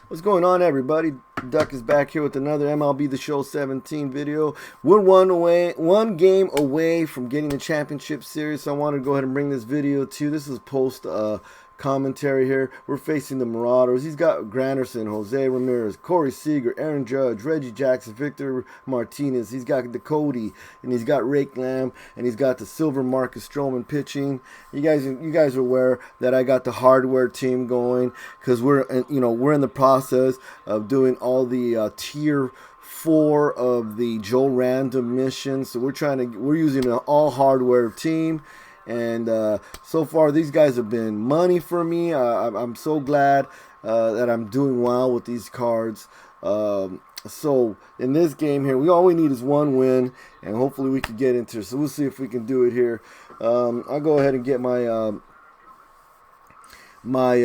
What's going on, everybody? Duck is back here with another MLB The Show 17 video. We're one game away from getting the championship series, so I wanted to go ahead and bring this video to you. This is post commentary here. We're facing the Marauders. He's got Granderson, Jose Ramirez, Corey Seager, Aaron Judge, Reggie Jackson, Victor Martinez. He's got the Cody, and he's got Rake Lamb, and he's got the Silver Marcus Stroman pitching. You guys are aware that I got the hardware team going because we're in the process of doing all the tier 4 of the Joe Random missions. So we're using an all hardware team. And so far, these guys have been money for me. I'm so glad that I'm doing well with these cards. So in this game here, all we need is one win, and hopefully we can get into it. So we'll see if we can do it here. I'll go ahead and get my my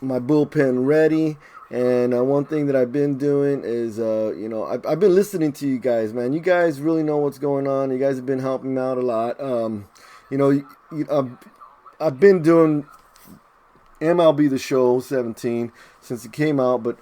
bullpen ready. And one thing that I've been doing is, I've been listening to you guys, man. You guys really know what's going on. You guys have been helping me out a lot. I've been doing MLB The Show 17 since it came out, but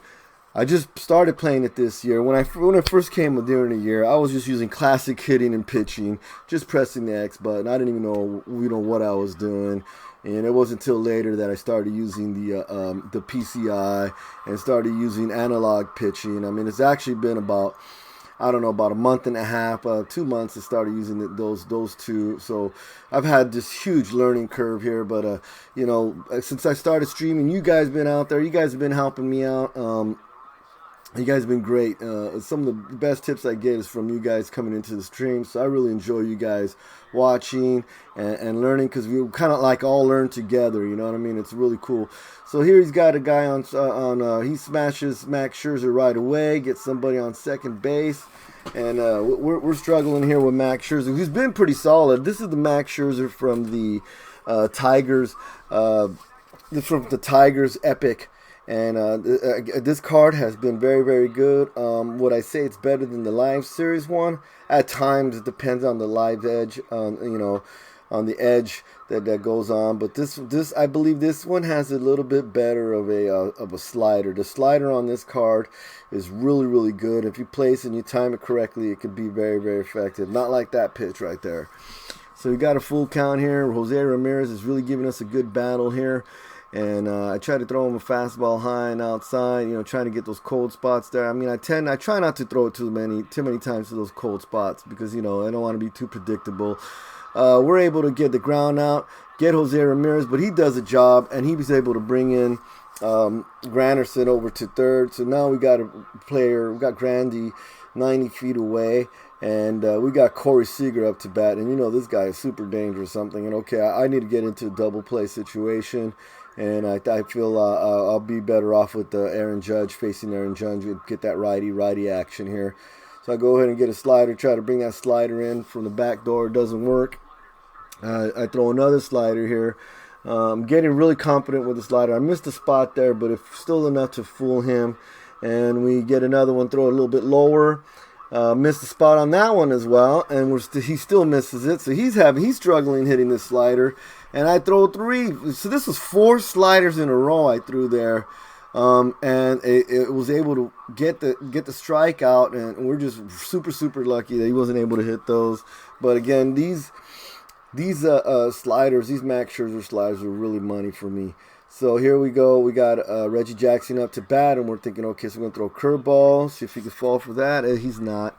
I just started playing it this year. When I first came during the year, I was just using classic hitting and pitching, just pressing the X button. I didn't even know what I was doing. And it wasn't until later that I started using the PCI and started using analog pitching. I mean, it's actually been about a month and a half, 2 months. I started using those two. So I've had this huge learning curve here. But since I started streaming, you guys been out there. You guys have been helping me out. You guys have been great. Some of the best tips I get is from you guys coming into the stream. So I really enjoy you guys watching and learning, because we kind of like all learn together. You know what I mean? It's really cool. So here he's got a guy he smashes Max Scherzer right away, gets somebody on second base. And we're struggling here with Max Scherzer, who's been pretty solid. This is the Max Scherzer from the Tigers, from the Tigers Epic. And this card has been very, very good. Would I say it's better than the live series one? At times, it depends on the live edge, on the edge that goes on. But this I believe this one has a little bit better of a slider. The slider on this card is really, really good. If you place and you time it correctly, it can be very, very effective. Not like that pitch right there. So we got a full count here. Jose Ramirez is really giving us a good battle here. And I try to throw him a fastball high and outside, trying to get those cold spots there. I mean, I try not to throw it too many times to those cold spots, because, I don't want to be too predictable. We're able to get the ground out, get Jose Ramirez, but he does a job, and he was able to bring in Granderson over to third. So now we got we got Grandy 90 feet away. And we got Corey Seager up to bat. And, this guy is super dangerous something. And, okay, I need to get into a double play situation. And I feel I'll be better off with Aaron Judge, facing Aaron Judge, and get that righty action here. So I go ahead and get a slider, try to bring that slider in from the back door. It doesn't work. I throw another slider here. I'm getting really confident with the slider. I missed a spot there, but it's still enough to fool him. And we get another one, throw it a little bit lower. Missed the spot on that one as well, and he still misses it. So he's struggling hitting this slider, and I throw 3. So this was 4 sliders in a row I threw there, and it was able to get the strikeout, and we're just super lucky that he wasn't able to hit those. But again, these sliders, these Max Scherzer sliders, are really money for me. So here we go. We got Reggie Jackson up to bat, and we're thinking, okay, so we're going to throw a curveball, see if he can fall for that. He's not.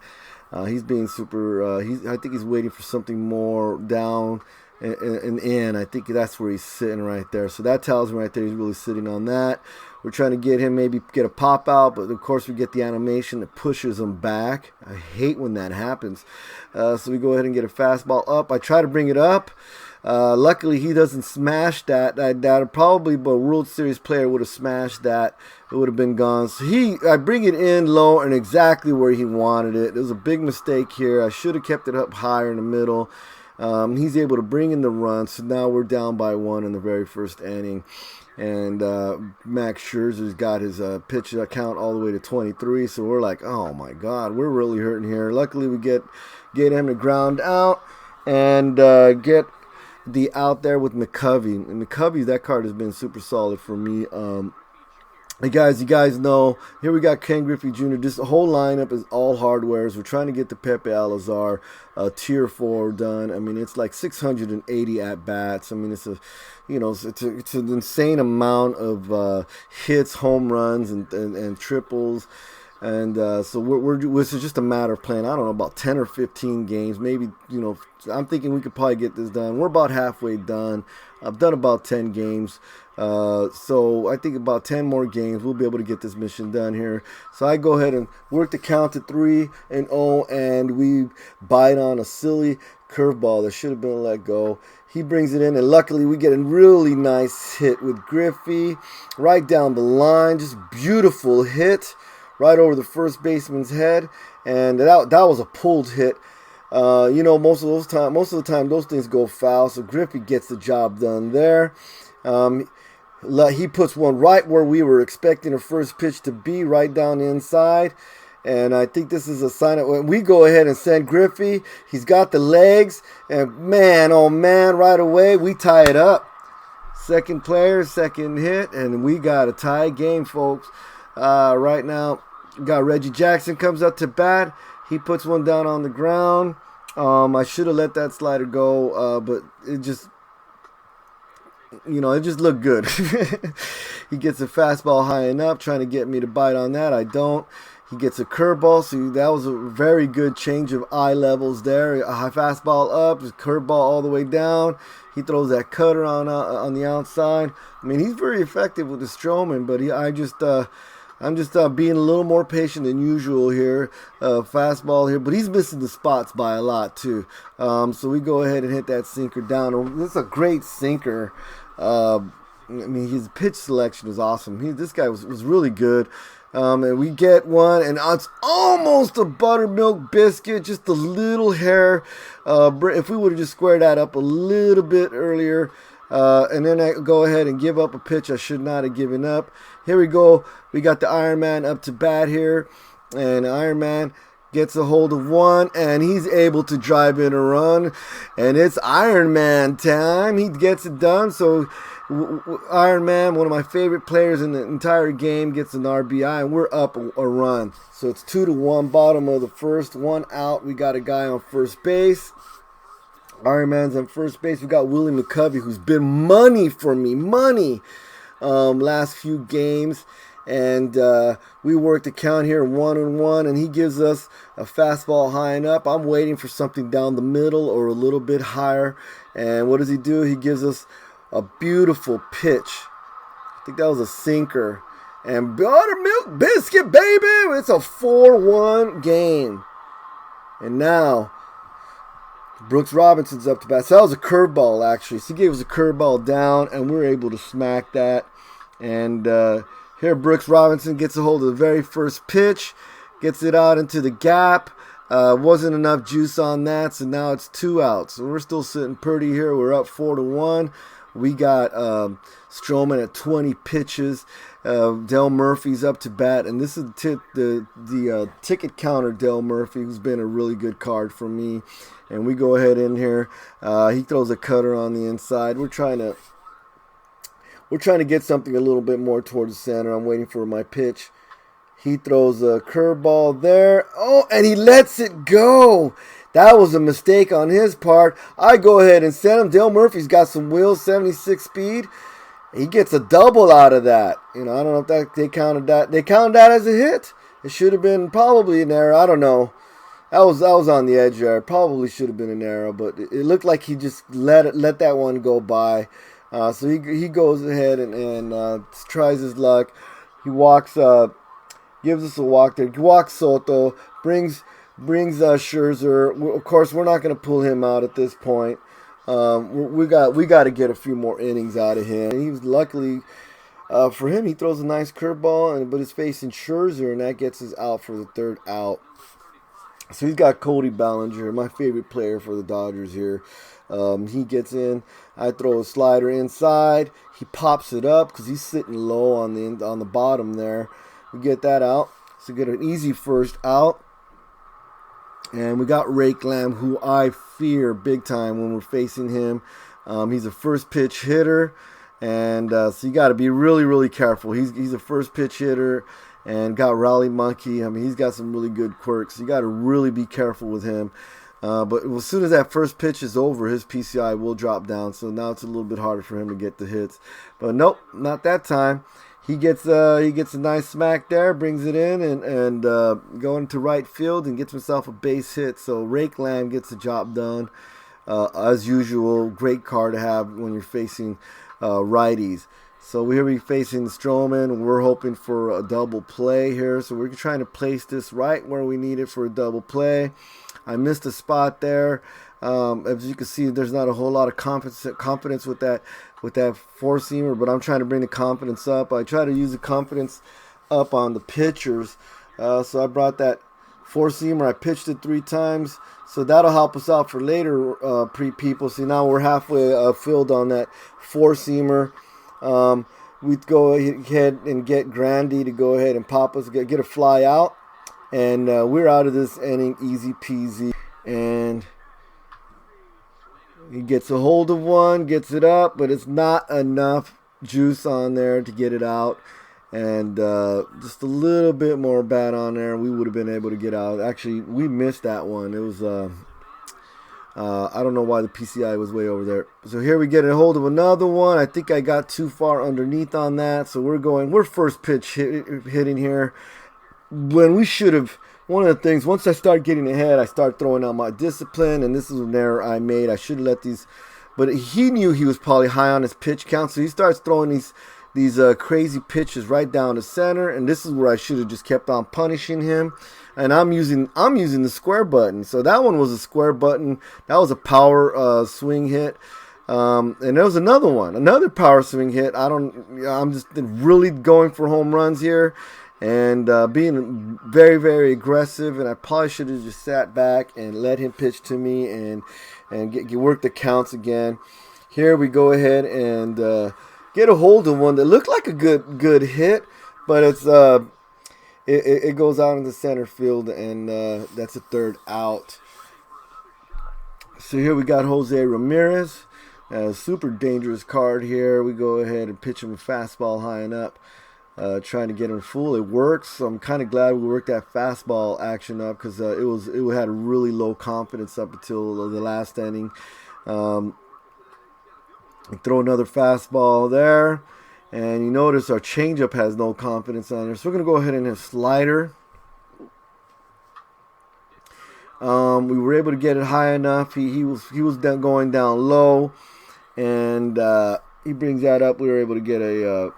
He's being super. I think he's waiting for something more down and in. I think that's where he's sitting right there. So that tells me right there he's really sitting on that. We're trying to get him, maybe get a pop out, but of course we get the animation that pushes him back. I hate when that happens. So we go ahead and get a fastball up. I try to bring it up. Luckily, he doesn't smash that. That probably, but a World Series player would have smashed that. It would have been gone. So I bring it in low and exactly where he wanted it. It was a big mistake here. I should have kept it up higher in the middle. He's able to bring in the run. So now we're down by 1 in the very first inning. And Max Scherzer's got his pitch count all the way to 23. So we're like, oh my God, we're really hurting here. Luckily, we get him to ground out and get the out there with McCovey. And McCovey, that card has been super solid for me. Hey guys, you guys know, here we got Ken Griffey Jr. This whole lineup is all hardwares. We're trying to get the Pepe Alazar tier 4 done. I mean, it's like 680 at bats. I mean, it's a, you know, it's an insane amount of hits, home runs, and triples. And so this is just a matter of playing, I don't know, about 10 or 15 games. Maybe, you know, I'm thinking we could probably get this done. We're about halfway done. I've done about 10 games. So I think about 10 more games, we'll be able to get this mission done here. So I go ahead and work the count to 3-0, and we bite on a silly curveball that should have been let go. He brings it in, and luckily we get a really nice hit with Griffey right down the line. Just beautiful hit right over the first baseman's head, and that was a pulled hit. You know, most of the time those things go foul, so Griffey gets the job done there. He puts one right where we were expecting a first pitch to be, right down the inside. And I think this is a sign of when we go ahead and send Griffey. He's got the legs, and man, oh man, right away we tie it up. Second player, second hit, and we got a tie game, folks. Right now, we got Reggie Jackson comes up to bat. He puts one down on the ground. I should have let that slider go, but it just, you know, it just looked good. He gets a fastball high enough, trying to get me to bite on that. I don't. He gets a curveball, so that was a very good change of eye levels there. A high fastball up, his curveball all the way down. He throws that cutter on the outside. I mean, he's very effective with the Stroman, but I'm just being a little more patient than usual here. Fastball here, but he's missing the spots by a lot too. So we go ahead and hit that sinker down. This is a great sinker. I mean, his pitch selection is awesome. This guy was really good. And we get one, and it's almost a buttermilk biscuit, just a little hair. If we would have just squared that up a little bit earlier, and then I go ahead and give up a pitch I should not have given up. Here we go. We got the Iron Man up to bat here, and Iron Man gets a hold of one, and he's able to drive in a run, and it's Iron Man time. He gets it done. So Iron Man, one of my favorite players in the entire game, gets an RBI, and we're up a run. So it's 2-1, bottom of the first, one out. We got a guy on first base. Iron Man's on first base. We got Willie McCovey, who's been money for me, last few games. And we work the count here 1-1, and he gives us a fastball high and up. I'm waiting for something down the middle or a little bit higher. And what does he do? He gives us a beautiful pitch. I think that was a sinker. And buttermilk biscuit, baby! It's a 4-1 game. And now Brooks Robinson's up to bat. So that was a curveball, actually. So he gave us a curveball down, and we were able to smack that. And here Brooks Robinson gets a hold of the very first pitch, gets it out into the gap. Wasn't enough juice on that, so now it's 2 outs. So we're still sitting pretty here. We're up 4-1. We got Stroman at 20 pitches. Del Murphy's up to bat, and this is the ticket counter Del Murphy, who's been a really good card for me. And we go ahead in here. He throws a cutter on the inside. We're trying to get something a little bit more towards the center. I'm waiting for my pitch. He throws a curveball there. Oh, and he lets it go. That was a mistake on his part. I go ahead and send him. Dale Murphy's got some wheels, 76 speed. He gets a double out of that. You know, I don't know if they counted that. They counted that as a hit. It should have been probably an error. I don't know. That was on the edge there. Probably should have been an error, but it looked like he just let that one go by. So he goes ahead and tries his luck. He walks, gives us a walk there. He walks Soto, brings Scherzer. Of course, we're not going to pull him out at this point. We got to get a few more innings out of him. He was luckily for him, he throws a nice curveball, but it's facing Scherzer, and that gets us out for the third out. So he's got Cody Bellinger, my favorite player for the Dodgers here. He gets in. I throw a slider inside. He pops it up because he's sitting low on the bottom there. We get that out. So get an easy first out. And we got Rake Lamb, who I fear big time when we're facing him. He's a first pitch hitter. And so you got to be really, really careful. He's a first pitch hitter and got rally monkey. I mean, he's got some really good quirks. You got to really be careful with him. But as soon as that first pitch is over, his PCI will drop down. So now it's a little bit harder for him to get the hits. But nope, not that time. He gets a nice smack there, brings it in, and going to right field and gets himself a base hit. So Rake Lamb gets the job done. As usual, great card to have when you're facing righties. So here we're facing Stroman. We're hoping for a double play here. So we're trying to place this right where we need it for a double play. I missed a spot there. As you can see, there's not a whole lot of confidence with that four-seamer, but I'm trying to bring the confidence up. I try to use the confidence up on the pitchers. So I brought that four-seamer. I pitched it 3 times. So that'll help us out for later people. See, now we're halfway filled on that four-seamer. We'd go ahead and get Grandy to go ahead and pop us, get a fly out. And we're out of this inning easy peasy. And he gets a hold of one, gets it up, but it's not enough juice on there to get it out. And just a little bit more bat on there, we would have been able to get out. Actually, we missed that one. It was, I don't know why the PCI was way over there. So here we get a hold of another one. I think I got too far underneath on that. So we're first pitch hitting here. When we should have, one of the things, once I start getting ahead, I start throwing out my discipline, and this is an error I made. I should have let these, but he knew he was probably high on his pitch count, so he starts throwing these crazy pitches right down the center, and this is where I should have just kept on punishing him. And I'm using the square button, so that one was a square button. That was a power swing hit. And there was another power swing hit. I'm just really going for home runs here. And being very, very aggressive, and I probably should have just sat back and let him pitch to me and work the counts again. Here we go ahead and get a hold of one that looked like a good hit, but it goes out in the center field, and that's a third out. So here we got Jose Ramirez, a super dangerous card here. We go ahead and pitch him a fastball high and up. Trying to get him full. It works. So I'm kind of glad we worked that fastball action up because it had a really low confidence up until the last inning. Throw another fastball there, and you notice our changeup has no confidence on there. So we're gonna go ahead and hit slider. We were able to get it high enough. He was going down low, and he brings that up. We were able to get an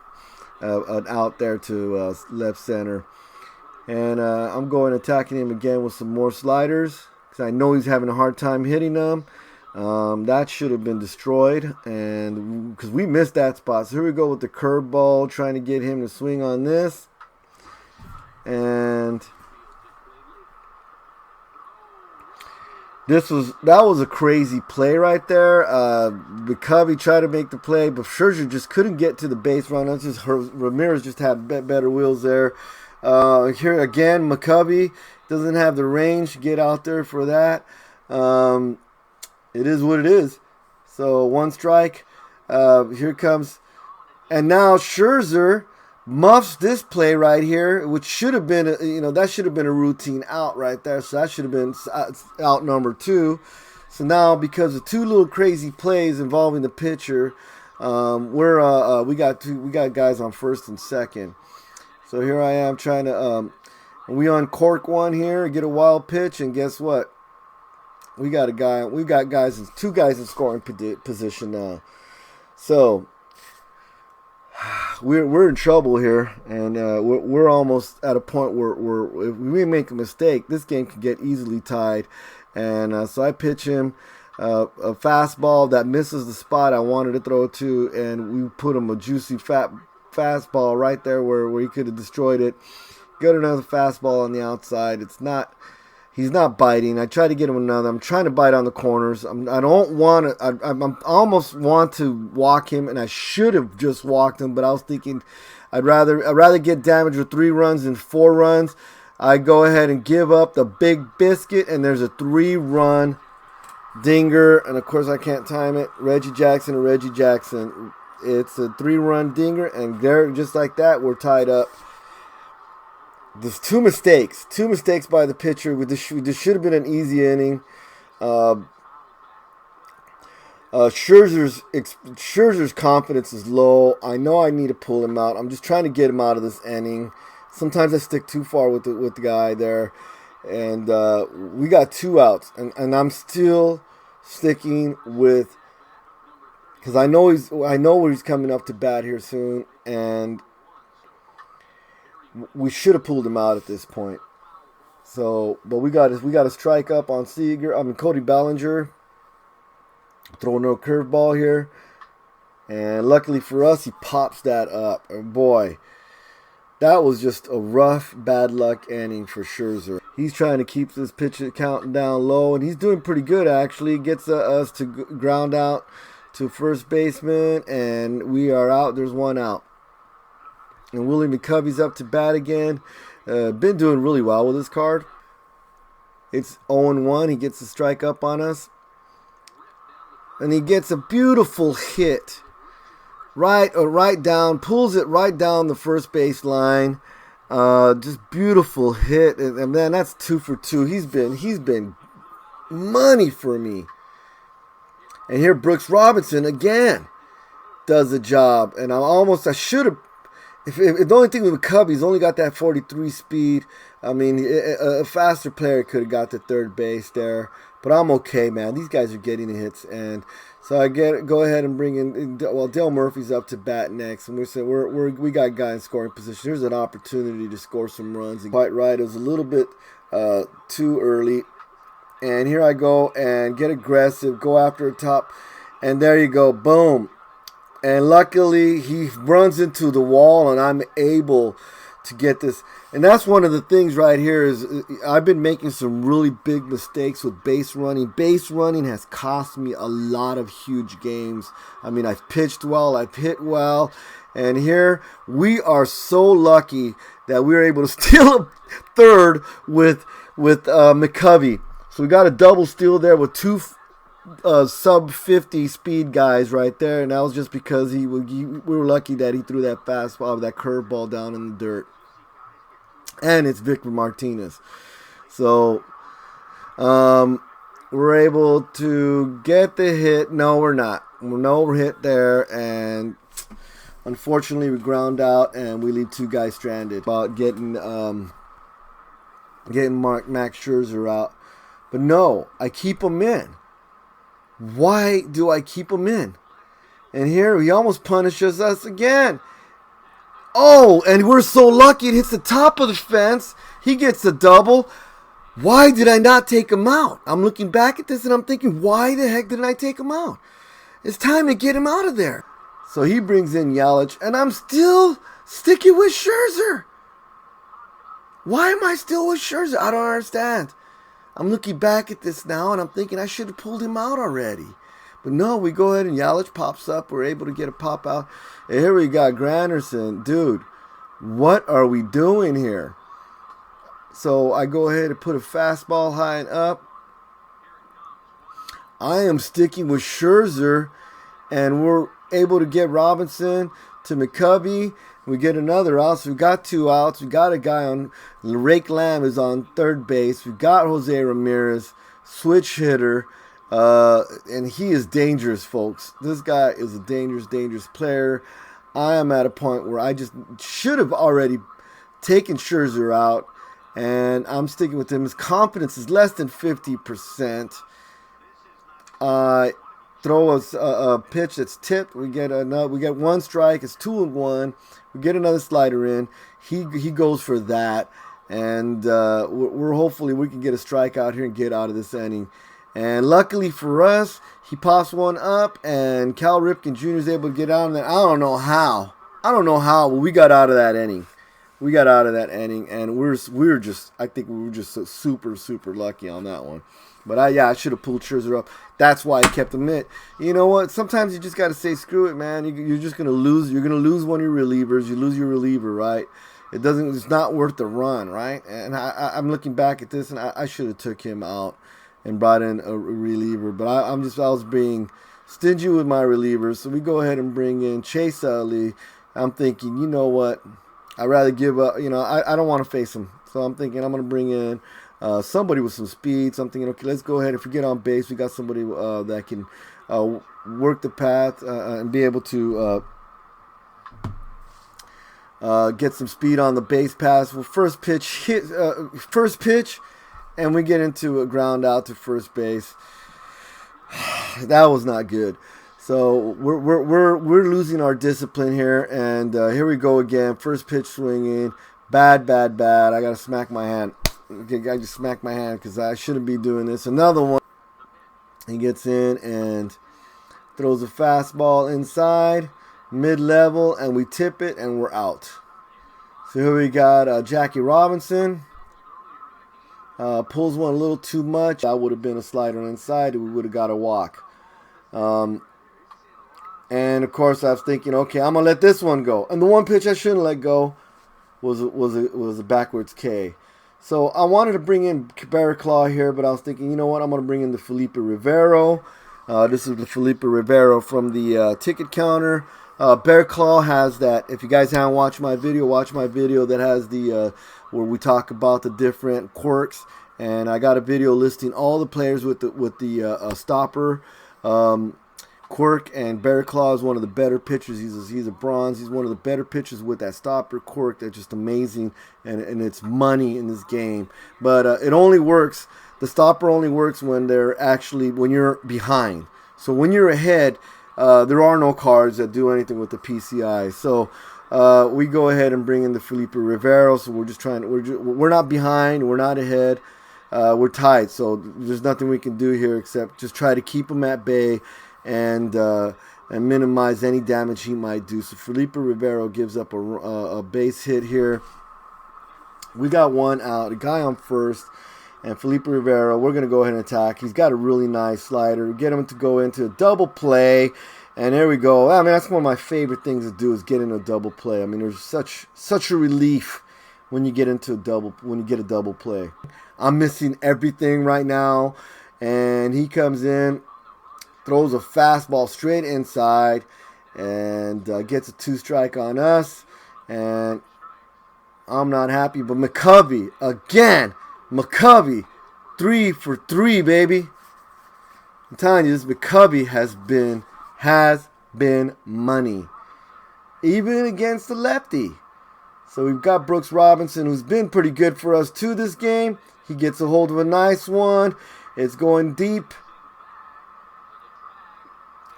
out there to left center, and I'm going attacking him again with some more sliders because I know he's having a hard time hitting them. That should have been destroyed, and because we missed that spot. So here we go with the curveball, trying to get him to swing on this, and that was a crazy play right there. McCovey tried to make the play, but Scherzer just couldn't get to the base run. That's just Ramirez just had better wheels there. Here again, McCovey doesn't have the range to get out there for that. It is what it is. So 1 strike. Here comes, and now Scherzer muffs this play right here, which should have been, that should have been a routine out right there. So that should have been out number 2. So now, because of 2 little crazy plays involving the pitcher, we got guys on first and second. So here I am trying to, we uncork one here, get a wild pitch, and guess what? We got 2 guys in scoring position now. So we're in trouble here, and we're almost at a point where if we make a mistake, this game could get easily tied. And so I pitch him a fastball that misses the spot I wanted to throw to, and we put him a juicy fat fastball right there where he could have destroyed it. Got another fastball on the outside. He's not biting. I try to get him another. I'm trying to bite on the corners. I almost want to walk him, and I should have just walked him, but I was thinking I'd rather get damaged with 3 runs than 4 runs. I go ahead and give up the big biscuit, and there's a 3-run dinger, and of course I can't time it. Reggie Jackson. It's a 3-run dinger, and there, just like that, we're tied up. There's two mistakes by the pitcher. This should have been an easy inning. Scherzer's confidence is low. I know I need to pull him out. I'm just trying to get him out of this inning. Sometimes I stick too far with the guy there, and we got 2 outs, and I'm still sticking with, because I know where he's coming up to bat here soon, and we should have pulled him out at this point. So, but we got a strike up on Cody Bellinger. Throwing a curveball here, and luckily for us, he pops that up. And boy, that was just a rough, bad luck inning for Scherzer. He's trying to keep this pitch counting down low, and he's doing pretty good actually. Gets us to ground out to first baseman, and we are out. There's 1 out, and Willie McCovey's up to bat again. Been doing really well with his card. It's 0-1. He gets a strike up on us. And he gets a beautiful hit right down, pulls it right down the first base line. Just beautiful hit. And man, that's 2 for 2. He's been money for me. And here Brooks Robinson again does the job. And I should have. If the only thing with McCovey, he's only got that 43 speed. I mean, a faster player could have got to third base there. But I'm okay, man. These guys are getting the hits, and so I go ahead and bring in. Well, Dale Murphy's up to bat next, and we got a guy in scoring position. Here's an opportunity to score some runs. And quite right, it was a little bit too early, and here I go and get aggressive, go after a top, and there you go, boom. And luckily, he runs into the wall, and I'm able to get this. And that's one of the things right here is I've been making some really big mistakes with base running. Base running has cost me a lot of huge games. I mean, I've pitched well, I've hit well, and here we are so lucky that we were able to steal a third with McCovey. So we got a double steal there with 2 sub 50 speed guys right there, and that was just because we were lucky that he threw that fastball, that curveball down in the dirt. And it's Victor Martinez. So we're able to get the hit. No, we're not. We're hit there, and unfortunately we ground out and we leave 2 guys stranded. About getting Max Scherzer out. But no, I keep him in. Why do I keep him in? And here he almost punishes us again. Oh, and we're so lucky it hits the top of the fence. He gets a double. Why did I not take him out? I'm looking back at this and I'm thinking, why the heck didn't I take him out? It's time to get him out of there. So he brings in Yelich, and I'm still sticking with Scherzer. Why am I still with Scherzer? I don't understand. I'm looking back at this now and I'm thinking I should have pulled him out already. But no, we go ahead and Yelich pops up. We're able to get a pop out. And here we got Granderson. Dude, what are we doing here? So I go ahead and put a fastball high and up. I am sticking with Scherzer, and we're able to get Robinson to McCovey. We get another out, so we got 2 outs. We got a guy on, Rake Lamb is on third base. We got Jose Ramirez, switch hitter, and he is dangerous, folks. This guy is a dangerous player. I am at a point where I just should have already taken Scherzer out, and I'm sticking with him. His confidence is less than 50%. Throw us a pitch that's tipped. We get 1 strike. It's 2-1. We get another slider in. He goes for that, and we're hopefully we can get a strike out here and get out of this inning. And luckily for us, he pops one up, and Cal Ripken Jr. is able to get out of that. I don't know how, but we got out of that inning. And I think we were just so super lucky on that one. But I should have pulled Scherzer up. That's why I kept him in. You know what? Sometimes you just got to say, screw it, man. You're just going to lose. You're going to lose one of your relievers. You lose your reliever, right? It's not worth the run, right? And I'm looking back at this, and I should have took him out and brought in a reliever. But I was being stingy with my relievers, so we go ahead and bring in Chase Utley. I'm thinking, you know what? I'd rather give up. I don't want to face him, so I'm thinking I'm going to bring in somebody with some speed. So I'm thinking, okay, let's go ahead. If we get on base, we got somebody that can work the path and be able to get some speed on the base pass. Well, first pitch, and we get into a ground out to first base. That was not good. So we're losing our discipline here, and here we go again. First pitch swinging, bad. I gotta smack my hand. Okay, I just smacked my hand because I shouldn't be doing this. Another one. He gets in and throws a fastball inside, mid-level, and we tip it, and we're out. So here we got Jackie Robinson. Pulls one a little too much. That would have been a slider inside. We would have got a walk. And of course, I was thinking, okay, I'm gonna let this one go. And the one pitch I shouldn't let go was a backwards K. So I wanted to bring in Barrett Claw here, but I was thinking, you know what? I'm gonna bring in the Felipe Rivero. This is the Felipe Rivero from the ticket counter. Barrett Claw has that. If you guys haven't watched my video, watch my video that has the where we talk about the different quirks, and I got a video listing all the players with the stopper quirk, and Barrett Claw is one of the better pitchers. He's a bronze. He's one of the better pitchers with that stopper quirk. That's just amazing, and it's money in this game. But it only works. The stopper only works when you're behind. So when you're ahead, there are no cards that do anything with the PCI. So we go ahead and bring in the Felipe Rivero. So we're not behind, we're not ahead, we're tied. So there's nothing we can do here except just try to keep him at bay and minimize any damage he might do. So Felipe Rivero gives up a base hit here. We got one out, a guy on first. And Felipe Rivero, we're going to go ahead and attack. He's got a really nice slider. Get him to go into a double play. And there we go. I mean, that's one of my favorite things to do is get into a double play. I mean, there's such a relief when you get a double play. I'm missing everything right now. And he comes in, throws a fastball straight inside, and gets a 2-strike on us. And I'm not happy. But McCovey, again. McCovey, 3 for 3, baby. I'm telling you, this McCovey has been money, even against the lefty. So we've got Brooks Robinson, who's been pretty good for us too this game. He gets a hold of a nice one. It's going deep.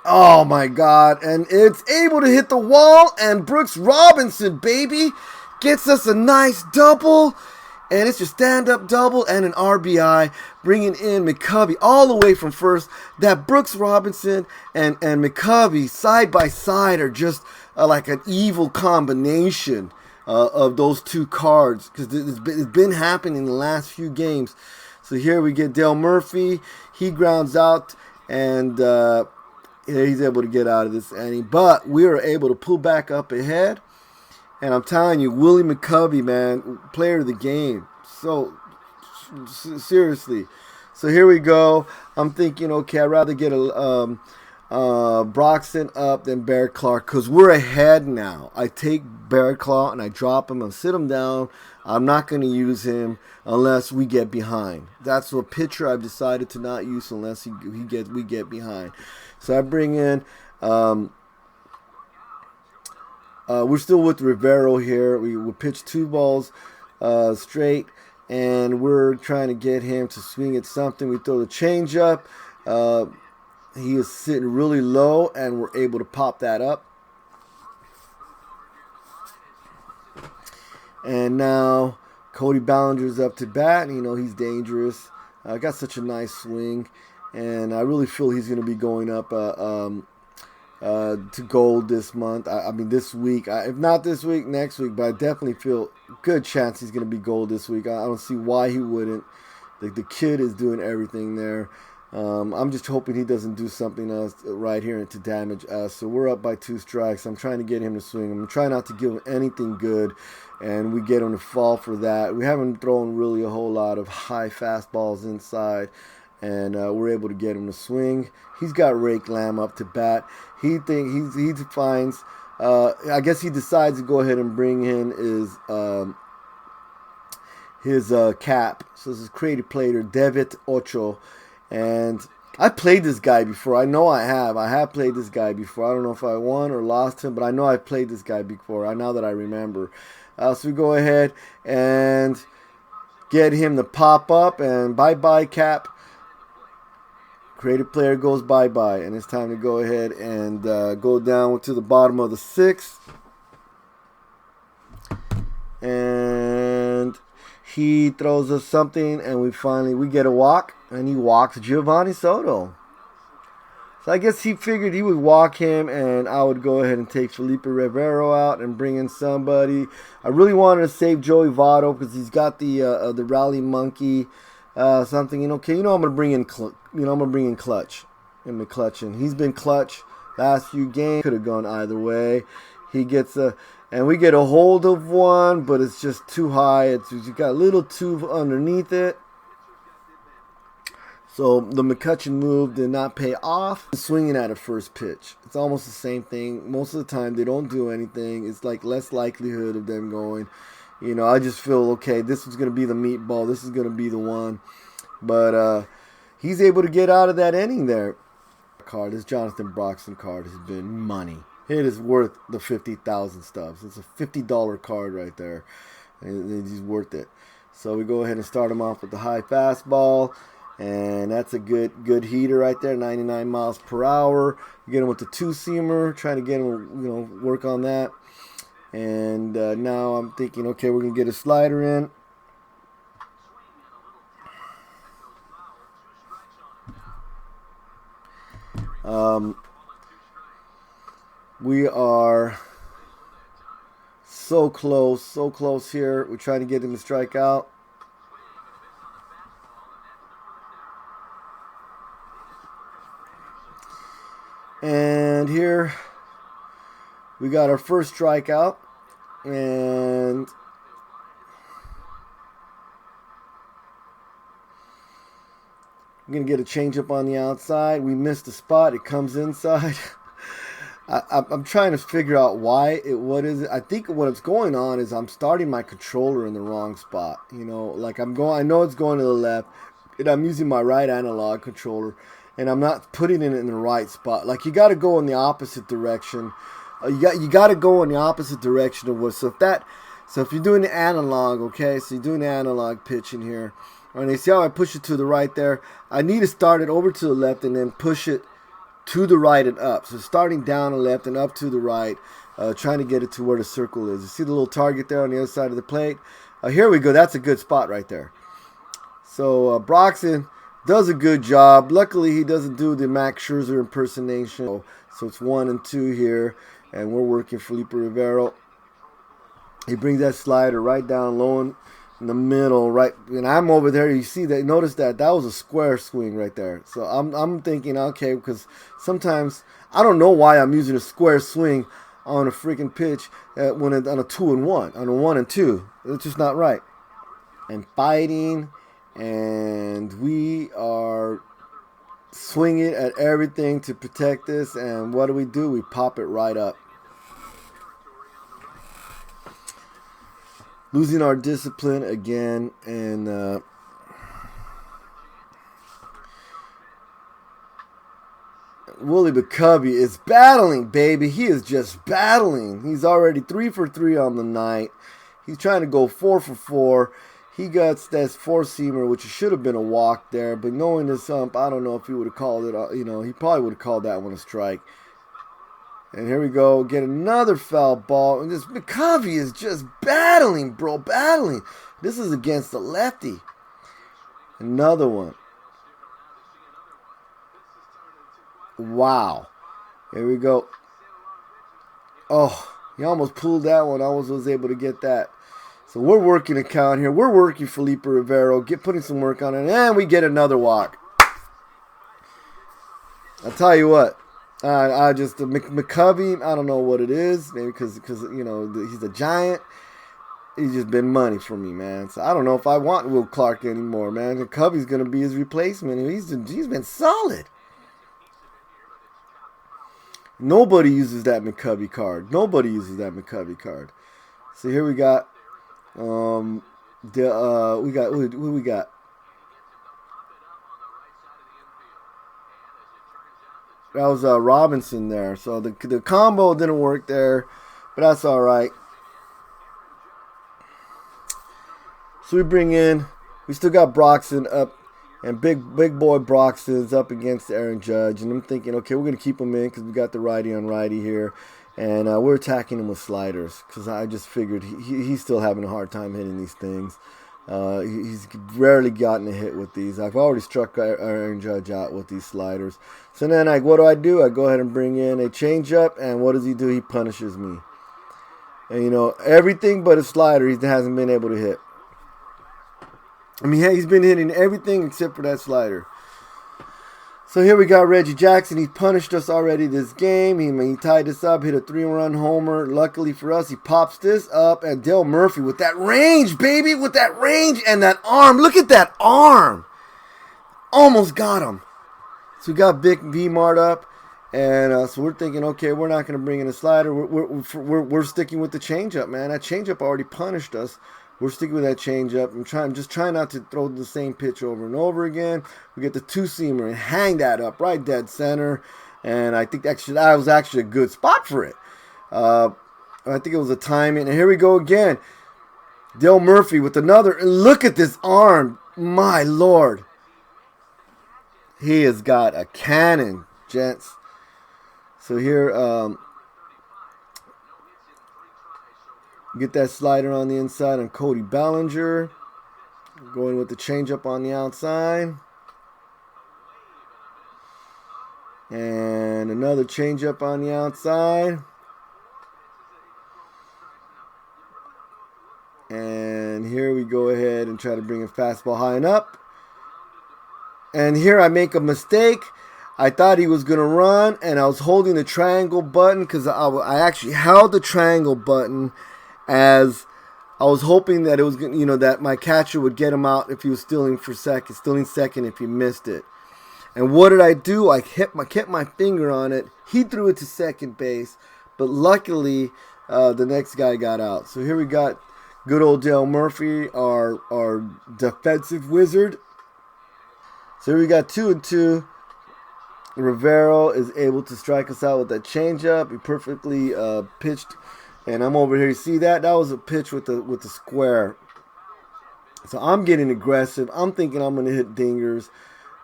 Oh my God! And it's able to hit the wall. And Brooks Robinson, baby, gets us a nice double. And it's your stand-up double and an RBI, bringing in McCovey all the way from first. That Brooks Robinson and McCovey side by side are just like an evil combination of those two cards, because it's been happening in the last few games. So here we get Dale Murphy. He grounds out, and he's able to get out of this inning. But we are able to pull back up ahead. And I'm telling you, Willie McCovey, man, player of the game. So, seriously. So here we go. I'm thinking, okay, I'd rather get a Broxton up than Barrett Clark, because we're ahead now. I take Barrett Clark and I drop him and sit him down. I'm not going to use him unless we get behind. That's a pitcher I've decided to not use unless we get behind. So I bring in... we're still with Rivero here. We pitched 2 balls straight, and we're trying to get him to swing at something. We throw the changeup. He is sitting really low, and we're able to pop that up. And now Cody Ballinger's up to bat. You know, he's dangerous. Got such a nice swing, and I really feel he's going to be going up to gold this month. I mean, this week. If not this week, next week. But I definitely feel good chance he's going to be gold this week. I don't see why he wouldn't. The kid is doing everything there. I'm just hoping he doesn't do something else right here to damage us. So we're up by 2 strikes. I'm trying to get him to swing. I'm trying not to give him anything good, and we get him to fall for that. We haven't thrown really a whole lot of high fastballs inside. and we're able to get him to swing. He's got Rake Lamb up to bat. He finds. I guess he decides to go ahead and bring in his cap. So this is creative player David Ocho, and I played this guy before. I know I have. I have played this guy before. I don't know if I won or lost him, but I know I played this guy before. Now that I remember. So we go ahead and get him to pop up, and bye-bye cap. Creative player goes bye-bye, and it's time to go ahead and go down to the bottom of the 6th. And he throws us something, and we get a walk, and he walks Giovanni Soto. So I guess he figured he would walk him, and I would go ahead and take Felipe Rivero out and bring in somebody. I really wanted to save Joey Votto because he's got the rally monkey something. Okay, I'm gonna bring in Clutch and McClutchin. He's been clutch last few games. Could have gone either way. He gets and we get a hold of one, but it's just too high. It's got a little tube underneath it. So the McCutcheon move did not pay off. Swinging at a first pitch. It's almost the same thing. Most of the time they don't do anything. It's like less likelihood of them going. I just feel, okay, this is going to be the meatball. This is going to be the one. But he's able to get out of that inning there. This Jonathan Broxton card has been money. It is worth the 50,000 Stubs. It's a $50 card right there. And he's worth it. So we go ahead and start him off with the high fastball. And that's a good heater right there, 99 miles per hour. You get him with the two-seamer, trying to get him, work on that. And now I'm thinking, okay, we're going to get a slider in. We are so close here. We're trying to get him to strike out. And here we got our first strikeout, and we're going to get a changeup on the outside. We missed the spot. It comes inside. I'm trying to figure out why. What is it? I think what's going on is I'm starting my controller in the wrong spot. I know it's going to the left, and I'm using my right analog controller. And I'm not putting it in the right spot. Like, you got to go in the opposite direction. You got to go in the opposite direction of what. So if you're doing the analog, okay. So you're doing the analog pitching here, and you see how I push it to the right there. I need to start it over to the left and then push it to the right and up. So starting down and left and up to the right, trying to get it to where the circle is. You see the little target there on the other side of the plate. Here we go. That's a good spot right there. So Broxton does a good job. Luckily, he doesn't do the Max Scherzer impersonation. So it's 1 and 2 here, and we're working Felipe Rivero. He brings that slider right down low in the middle, right. And I'm over there. You see that? Notice that was a square swing right there. So I'm thinking, okay, because sometimes I don't know why I'm using a square swing on a freaking pitch on a 2 and 1, on a 1 and 2. It's just not right. And fighting. And we are swinging at everything to protect this. And what do? We pop it right up. Losing our discipline again. And Willie McCovey is battling, baby. He is just battling. He's already 3 for 3 on the night. He's trying to go 4 for 4. He got that four-seamer, which should have been a walk there. But knowing this ump, I don't know if he would have called it. He probably would have called that one a strike. And here we go. Get another foul ball. And this McCovey is just battling, bro. Battling. This is against the lefty. Another one. Wow. Here we go. Oh, he almost pulled that one. I almost was able to get that. So we're working a count here. We're working Felipe Rivero, putting some work on it, and we get another walk. I'll tell you what. McCovey, I don't know what it is. Maybe because he's a giant. he's just been money for me, man. So I don't know if I want Will Clark anymore, man. Cubby's going to be his replacement, and he's been solid. Nobody uses that McCovey card. Nobody uses that McCovey card. So here we got, who we got? That was Robinson there. So the combo didn't work there, but that's all right. So we still got Broxton up, and big boy Broxton's up against Aaron Judge. And I'm thinking, okay, we're going to keep him in because we got the righty on righty here. And we're attacking him with sliders because I just figured he's still having a hard time hitting these things. He's rarely gotten a hit with these. I've already struck Aaron Judge out with these sliders. So then, what do? I go ahead and bring in a changeup, and what does he do? He punishes me. And, everything but a slider he hasn't been able to hit. I mean, he's been hitting everything except for that slider. So here we got Reggie Jackson. He punished us already this game. He tied us up, hit a 3-run homer. Luckily for us, he pops this up. And Dale Murphy with that range, baby, with that range and that arm. Look at that arm. Almost got him. So we got Big V-Mart up. And so we're thinking, okay, we're not going to bring in a slider. We're sticking with the changeup, man. That changeup already punished us. We're sticking with that changeup. I'm just trying not to throw the same pitch over and over again. We get the two-seamer and hang that up right dead center. And I think that was actually a good spot for it. I think it was a timing. And here we go again. Dale Murphy with another. And look at this arm. My Lord. He has got a cannon, gents. So here, get that slider on the inside on Cody Bellinger. Going with the changeup on the outside. And another changeup on the outside. And here we go ahead and try to bring a fastball high and up. And here I make a mistake. I thought he was going to run, and I was holding the triangle button because I actually held the triangle button as I was hoping that it was, that my catcher would get him out if he was stealing second if he missed it. And what did I do? I kept my finger on it. He threw it to second base, but luckily the next guy got out. So here we got good old Dale Murphy, our defensive wizard. So here we got 2-2. Rivero is able to strike us out with that changeup. He perfectly pitched. And I'm over here. You see that? That was a pitch with the square. So I'm getting aggressive. I'm thinking I'm going to hit dingers.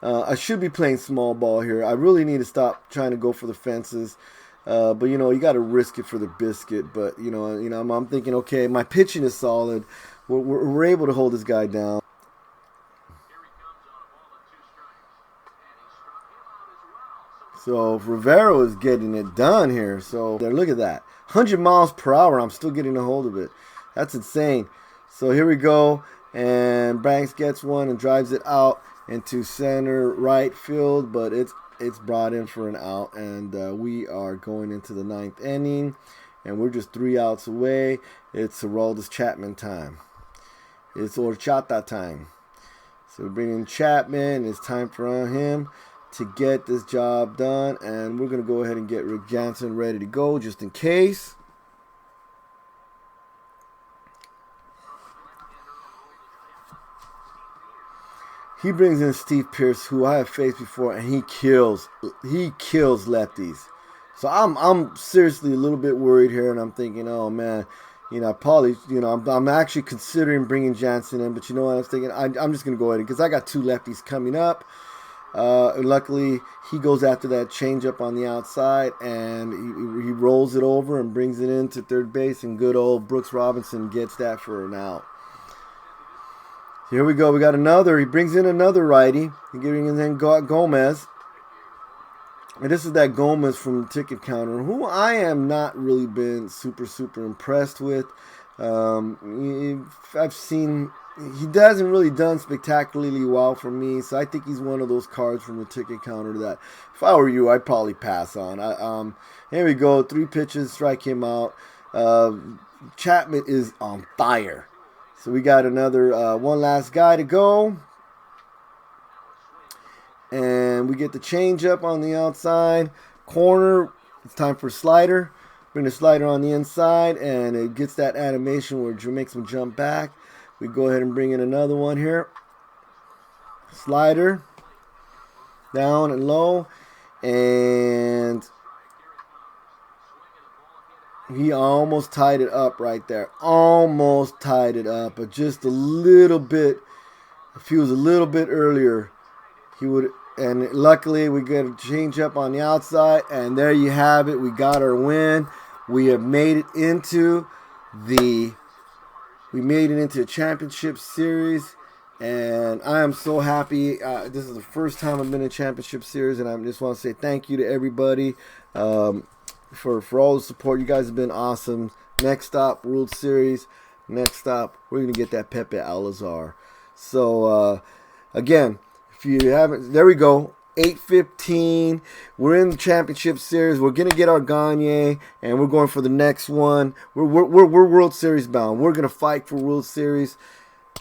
I should be playing small ball here. I really need to stop trying to go for the fences. But you got to risk it for the biscuit. But I'm thinking, okay, my pitching is solid. We're able to hold this guy down. So Rivero is getting it done here. So there, look at that. 100 miles per hour. I'm still getting a hold of it. That's insane. So here we go. And Banks gets one and drives it out into center right field. But it's brought in for an out. And we are going into the 9th inning. And we're just 3 outs away. It's Aroldis Chapman time. It's horchata time. So we bring in Chapman. It's time for him to get this job done, and we're going to go ahead and get Rick Johnson ready to go just in case. He brings in Steve Pearce, who I have faced before, and he kills lefties. So I'm seriously a little bit worried here, and I'm thinking, oh man, probably, I'm actually considering bringing Johnson in, but you know what I'm thinking? I'm just going to go ahead because I got 2 lefties coming up. Luckily, he goes after that changeup on the outside, and he rolls it over and brings it into third base, and good old Brooks Robinson gets that for an out. Here we go. We got another. He brings in another righty. He's giving in Gomez. And this is that Gomez from the ticket counter, who I am not really been super impressed with. I've seen... He hasn't really done spectacularly well for me, so I think he's one of those cards from the ticket counter that, if I were you, I'd probably pass on. Here we go, 3 pitches, strike him out. Chapman is on fire. So we got another one last guy to go. And we get the change up on the outside. Corner, it's time for slider. Bring the slider on the inside, and it gets that animation where it makes him jump back. We go ahead and bring in another one here. Slider. Down and low. And he almost tied it up right there. Almost tied it up. But just a little bit. If he was a little bit earlier, he would. And luckily, we get a change up on the outside. And there you have it. We got our win. We have made it into a championship series. And I am so happy. This is the first time I've been in a championship series. And I just want to say thank you to everybody for all the support. You guys have been awesome. Next stop, World Series. Next stop, we're going to get that Pepe Alazar. So, again, if you haven't, there we go. 8:15. We're in the championship series. We're gonna get our Gagne, and we're going for the next one. We're World Series bound. We're gonna fight for World Series.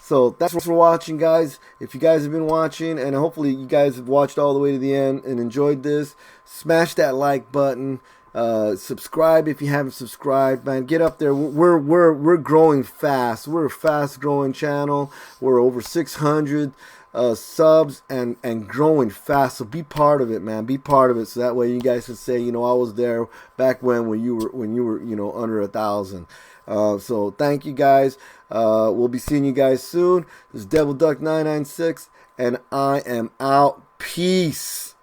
So that's what for watching, guys. If you guys have been watching, and hopefully you guys have watched all the way to the end and enjoyed this, smash that like button. Subscribe if you haven't subscribed, man. Get up there. We're growing fast. We're a fast growing channel. We're over 600 subs and growing fast. So be part of it, man. Be part of it. So that way you guys can say, I was there back when you were under 1,000. So thank you guys. We'll be seeing you guys soon. This is Devil Duck 996, and I am out. Peace.